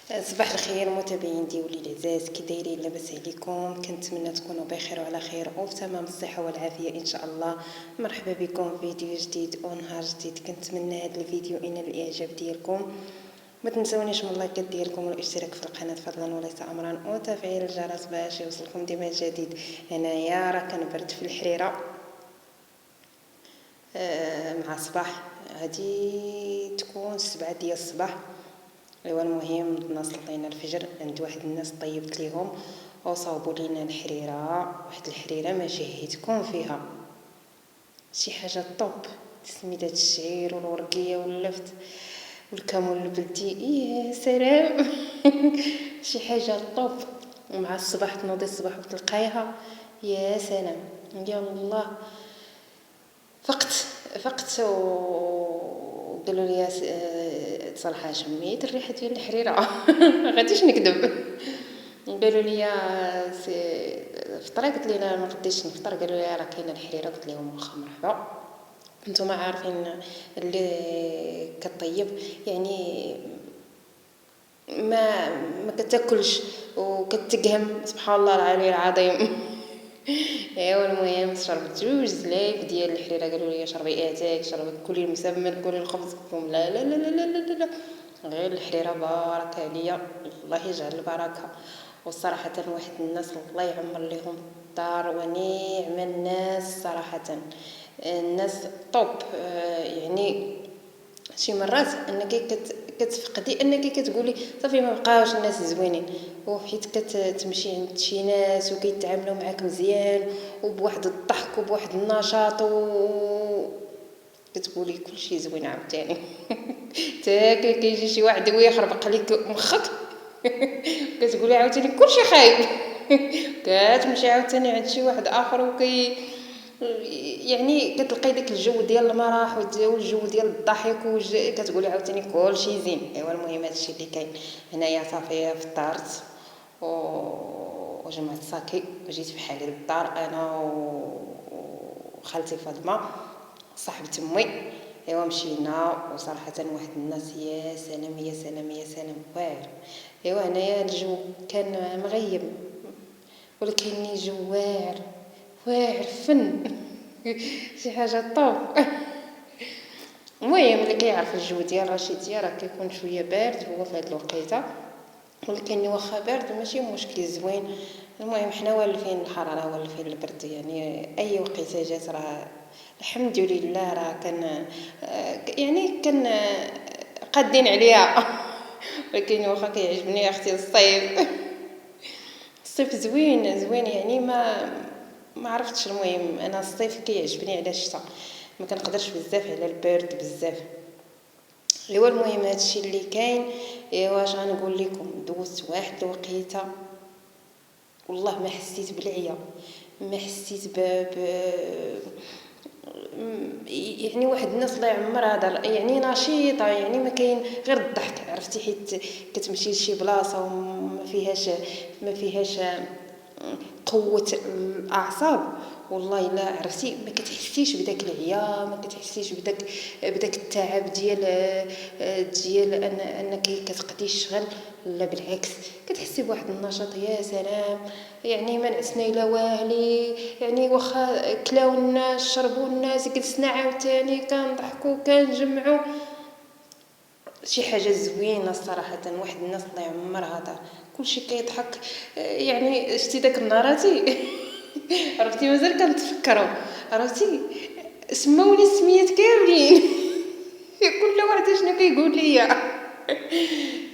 صباح الخير متابعين ديالي العزاز، كي دايرين؟ لاباس عليكم؟ كنتمنى تكونوا بخير وعلى خير وفي تمام الصحه والعافيه ان شاء الله. مرحبا بكم في فيديو جديد ونهار جديد. كنتمنى هذا الفيديو ينال الاعجاب ديالكم. ما تنسونيش من اللايكات ديالكم والاشتراك في القناه فضلا وليس امرا وتفعيل الجرس باش يوصلكم ديما الجديد. هنايا راه كنبرد في الحريره مع الصباح، غادي تكون 7 ديال الصباح. ايوا المهم بدنا صلينا الفجر عند واحد الناس طيبت ليهم وصاوبوا لينا الحريره، واحد الحريره ما شهيتكم فيها، شي حاجه طوب. سميتها الشعير والورقيه واللفت والكمون البلدي، يا سلام شي حاجه طوب. ومع الصباح تنوضي الصباح وتلقايها، يا سلام. يا الله فقت وقالوا لي صراحه شميت الريحه ديال الحريره غاديش نكذب. قالوا لي فطري، قلت لي لا ما غاديش نفطر. قالوا لي راه كاينه الحريره، قلت لهم واخا مرحبا. نتوما عارفين اللي كطيب يعني ما كتاكلش وكتقهم، سبحان الله العلي العظيم. ايوا المهم شربت 2 زلايف ديال الحريره. قالوا لي شربي اتاك، شربي كلي المسمن، كلي الخبز. قلت لهم لا لا لا لا لا لا، غير الحريره بارك عليا، الله يجعل البركه. وصراحه واحد الناس الله يعمر لهم الدار ونعم الناس صراحه، الناس طوب. يعني شي مرات انك كتفقدي انك كتقولي صافي ما بقاوش الناس زوينين، وحيت كتمشي عند شي ناس وكيتعاملوا معاك مزيان وبواحد الضحك وبواحد النشاط كتقولي كلشي زوين عاوتاني. تا كيجي شي واحد ويخربق لك مخك كتقولي عاوتاني كلشي خايب. كتمشي عاوتاني عند شي واحد اخر يعني كتلقاي داك الجو ديال المرح والجو ديال الضحك كتقولي عاوتاني كلشي زين. ايوا المهم هادشي اللي كاين هنايا. صافي فطرت وجمعت صاكي وجيت بحالي للدار، انا وخالتي فاطمه صاحبة امي. ايوا مشينا وصراحه واحد الناس، يا سلام يا سلام يا سلام، واعر. ايوا هنايا الجو كان مغيب ولكن جو واعر، واعر فن. شي حاجه طوب. المهم اللي كيعرف الجو ديال رشيديه راه كيكون شويه بارد هو في هاد الوقيته، ولكن واخا بارد ماشي مشكل زوين. المهم حنا والفين الحراره والفين البرد، يعني اي وقيته جات راه الحمد لله راه كان يعني كان قادين عليها. ولكن واخا كيعجبني اختي الصيف. الصيف زوين زوين، يعني ما عرفتش. المهم انا الصيف كيعجبني على الشتاء، ما كنقدرش بزاف على البرد بزاف. ايوا المهم هادشي اللي كاين. ايوا اش غنقول لكم، دوزت واحد الوقيته والله ما حسيت بالعيا، ما حسيت يعني واحد الناس الله يعمر هذا يعني نشيطه، يعني ما كاين غير الضحك، عرفتي؟ حيت كتمشي لشي بلاصه ما فيهاش قوه الاعصاب، والله الا عرفتي ما كتحسيش بداك العيا، ما كتحسيش بداك التعب ديال انك كتقضي الشغل. لا بالعكس كتحسي بواحد النشاط، يا سلام. يعني ما نعسنا الا واهلي، يعني واخا كلاو الناس شربوا الناس جلسنا عاوتاني كنضحكوا كنجمعوا. شي حاجه زوينه صراحه. واحد الناس الله يعمر هذا كلشي كيضحك. يعني شتي داك النهاراتي عرفتي مازال كنتفكروا، عرفتي سماوني السميات كاملين. كل واحد شنو كيقول لي.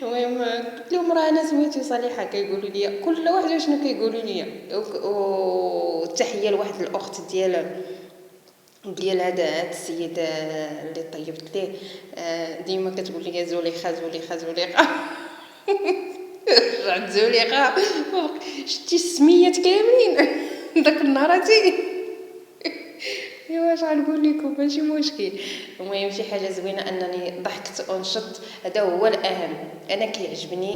المهم قلت لهم راه انا سميتي صالحه، كيقولوا لي كل واحد شنو كيقولوا لي. وتحيه لواحد الاخت ديال هذا السيد اللي طيبت ليه، ديما كتقول لي زوليخه زوليخه زوليخه. رجعت زوليخه، شتي السميات كاملين داك النهاراتي. ايوا اش غنقول لكم، ماشي مشكل. المهم شي حاجه زوينه انني ضحكت ونشط، هذا هو الاهم. انا كيعجبني